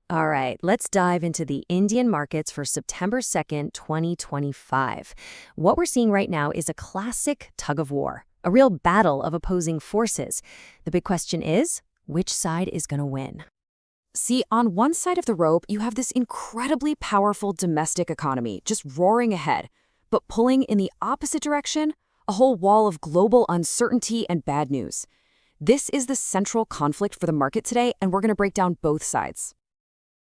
All right, let's dive into the Indian markets for September 2nd, 2025. What we're seeing right now is a classic tug of war, a real battle of opposing forces. The big question is, which side is going to win? See, on one side of the rope, you have this incredibly powerful domestic economy just roaring ahead. But pulling in the opposite direction, a whole wall of global uncertainty and bad news. This is the central conflict for the market today, and we're going to break down both sides.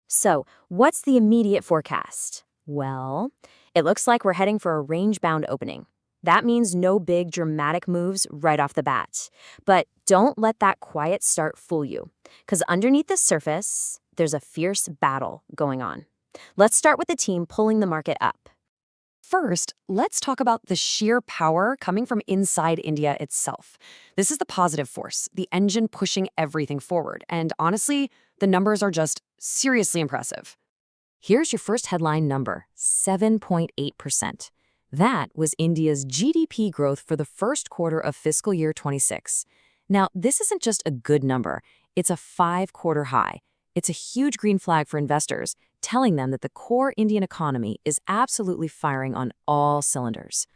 So, what's the immediate forecast? Well, it looks like we're heading for a range-bound opening. That means no big dramatic moves right off the bat. But don't let that quiet start fool you, because underneath the surface, there's a fierce battle going on. Let's start with the team pulling the market up. First, let's talk about the sheer power coming from inside India itself. This is the positive force, the engine pushing everything forward. And honestly, the numbers are just seriously impressive. Here's your first headline number, 7.8%. That was India's GDP growth for the first quarter of fiscal year 26. Now, this isn't just a good number, it's a 5-quarter high. It's a huge green flag for investors, telling them that the core Indian economy is absolutely firing on all cylinders.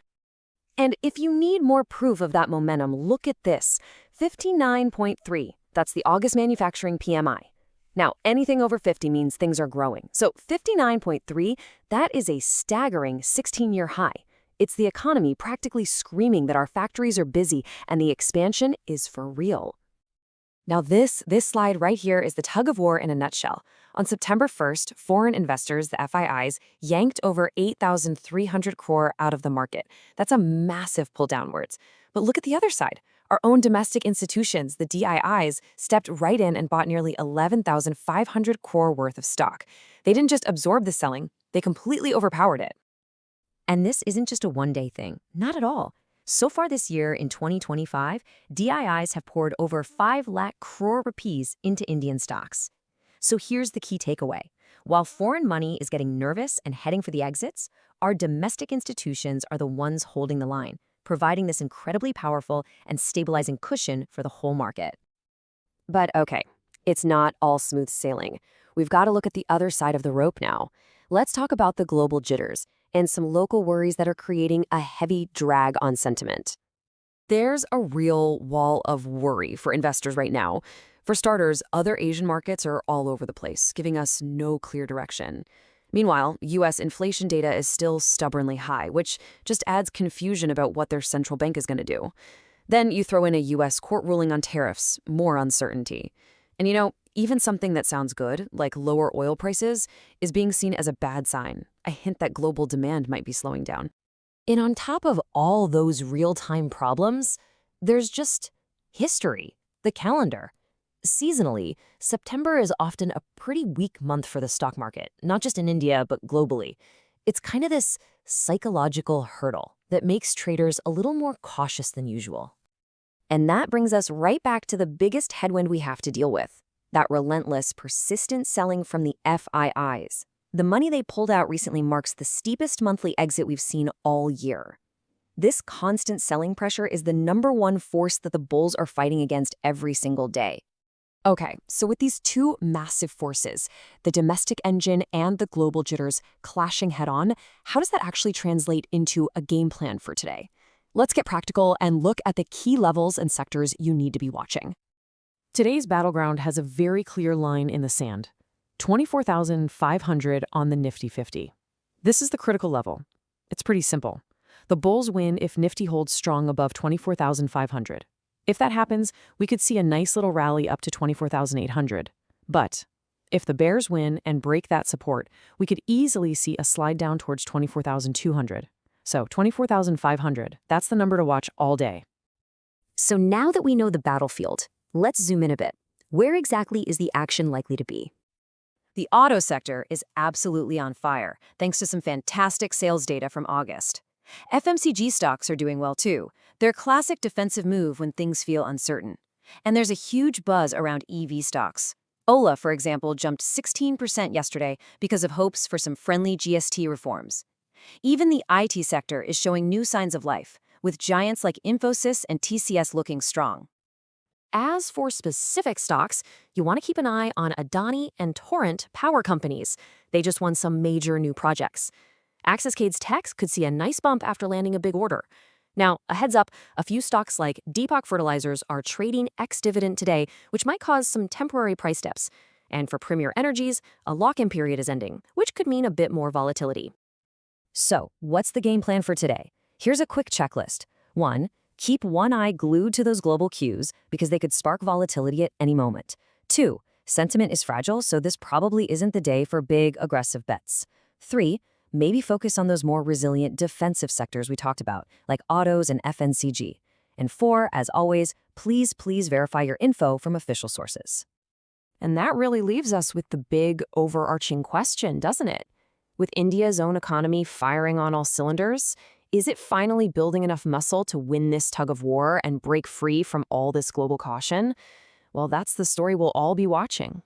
And if you need more proof of that momentum, look at this, 59.3. That's the August manufacturing PMI. Now, anything over 50 means things are growing. So 59.3, that is a staggering 16-year high. It's the economy practically screaming that our factories are busy and the expansion is for real. Now this slide right here is the tug of war in a nutshell. On September 1st, foreign investors, the FIIs, yanked over 8,300 crore out of the market. That's a massive pull downwards. But look at the other side. Our own domestic institutions, the DIIs, stepped right in and bought nearly 11,500 crore worth of stock. They didn't just absorb the selling, they completely overpowered it. And this isn't just a one-day thing. Not at all. So far this year, in 2025, DIIs have poured over 5 lakh crore rupees into Indian stocks. So here's the key takeaway. While foreign money is getting nervous and heading for the exits, our domestic institutions are the ones holding the line, providing this incredibly powerful and stabilizing cushion for the whole market. But okay, it's not all smooth sailing. We've got to look at the other side of the rope now. Let's talk about the global jitters and some local worries that are creating a heavy drag on sentiment. There's a real wall of worry for investors right now. For starters, other Asian markets are all over the place, giving us no clear direction. Meanwhile, US inflation data is still stubbornly high, which just adds confusion about what their central bank is going to do. Then you throw in a US court ruling on tariffs, more uncertainty. And even something that sounds good, like lower oil prices, is being seen as a bad sign, a hint that global demand might be slowing down. And on top of all those real-time problems, there's just history, the calendar. Seasonally, September is often a pretty weak month for the stock market, not just in India, but globally. It's kind of this psychological hurdle that makes traders a little more cautious than usual. And that brings us right back to the biggest headwind we have to deal with, that relentless, persistent selling from the FIIs. The money they pulled out recently marks the steepest monthly exit we've seen all year. This constant selling pressure is the #1 force that the bulls are fighting against every single day. Okay, so with these two massive forces, the domestic engine and the global jitters clashing head-on, how does that actually translate into a game plan for today? Let's get practical and look at the key levels and sectors you need to be watching. Today's battleground has a very clear line in the sand. 24,500 on the Nifty 50. This is the critical level. It's pretty simple. The bulls win if Nifty holds strong above 24,500. If that happens, we could see a nice little rally up to 24,800. But if the bears win and break that support, we could easily see a slide down towards 24,200. So 24,500, that's the number to watch all day. So now that we know the battlefield, let's zoom in a bit. Where exactly is the action likely to be? The auto sector is absolutely on fire, thanks to some fantastic sales data from August. FMCG stocks are doing well too, their classic defensive move when things feel uncertain. And there's a huge buzz around EV stocks. Ola, for example, jumped 16% yesterday because of hopes for some friendly GST reforms. Even the IT sector is showing new signs of life, with giants like Infosys and TCS looking strong. As for specific stocks, you want to keep an eye on Adani and Torrent power companies. They just won some major new projects. Axis Cade's Tech could see a nice bump after landing a big order. Now, a heads up, a few stocks like Deepak Fertilizers are trading ex-dividend today, which might cause some temporary price dips. And for Premier Energies, a lock-in period is ending, which could mean a bit more volatility. So, what's the game plan for today? Here's a quick checklist. 1. Keep one eye glued to those global cues because they could spark volatility at any moment. 2. Sentiment is fragile, so this probably isn't the day for big, aggressive bets. 3. Maybe focus on those more resilient defensive sectors we talked about, like autos and FNCG. And 4, as always, please verify your info from official sources. And that really leaves us with the big, overarching question, doesn't it? With India's own economy firing on all cylinders, is it finally building enough muscle to win this tug of war and break free from all this global caution? Well, that's the story we'll all be watching.